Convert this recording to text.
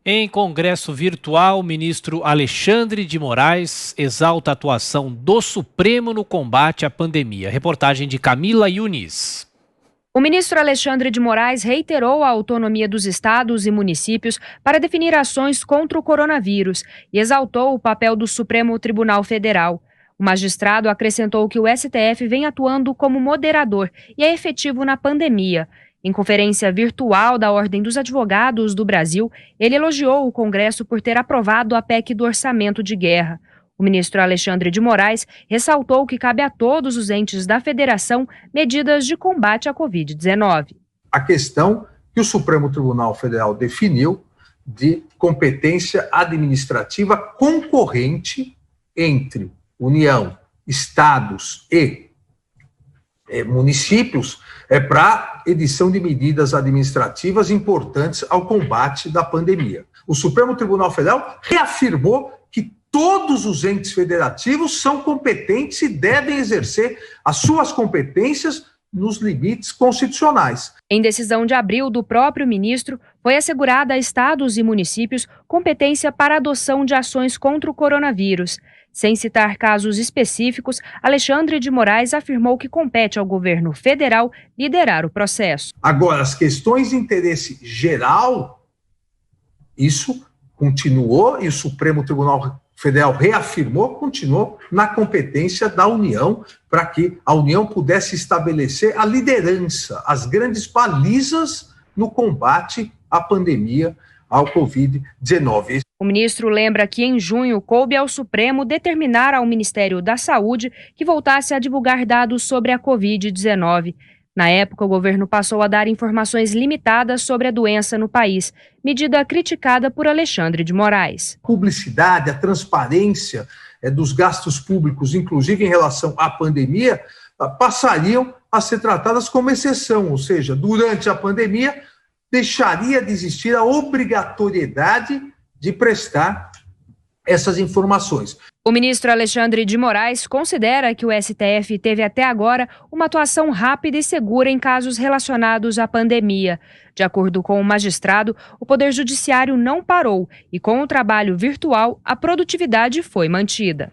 Em congresso virtual, o ministro Alexandre de Moraes exalta a atuação do Supremo no combate à pandemia. Reportagem de Camila Yunis. O ministro Alexandre de Moraes reiterou a autonomia dos estados e municípios para definir ações contra o coronavírus e exaltou o papel do Supremo Tribunal Federal. O magistrado acrescentou que o STF vem atuando como moderador e é efetivo na pandemia. Em conferência virtual da Ordem dos Advogados do Brasil, ele elogiou o Congresso por ter aprovado a PEC do orçamento de guerra. O ministro Alexandre de Moraes ressaltou que cabe a todos os entes da federação medidas de combate à Covid-19. A questão que o Supremo Tribunal Federal definiu de competência administrativa concorrente entre União, estados e municípios para edição de medidas administrativas importantes ao combate da pandemia. O Supremo Tribunal Federal reafirmou que todos os entes federativos são competentes e devem exercer as suas competências nos limites constitucionais. Em decisão de abril do próprio ministro, foi assegurada a estados e municípios competência para a adoção de ações contra o coronavírus. Sem citar casos específicos, Alexandre de Moraes afirmou que compete ao governo federal liderar o processo. Agora, as questões de interesse geral, isso continuou e o Supremo Tribunal Federal reafirmou, continuou na competência da União, para que a União pudesse estabelecer a liderança, as grandes balizas no combate à pandemia, ao Covid-19. O ministro lembra que em junho coube ao Supremo determinar ao Ministério da Saúde que voltasse a divulgar dados sobre a Covid-19. Na época, o governo passou a dar informações limitadas sobre a doença no país, medida criticada por Alexandre de Moraes. A publicidade, a transparência dos gastos públicos, inclusive em relação à pandemia, passariam a ser tratadas como exceção, ou seja, durante a pandemia deixaria de existir a obrigatoriedade de prestar essas informações. O ministro Alexandre de Moraes considera que o STF teve até agora uma atuação rápida e segura em casos relacionados à pandemia. De acordo com o magistrado, o Poder Judiciário não parou e, com o trabalho virtual, a produtividade foi mantida.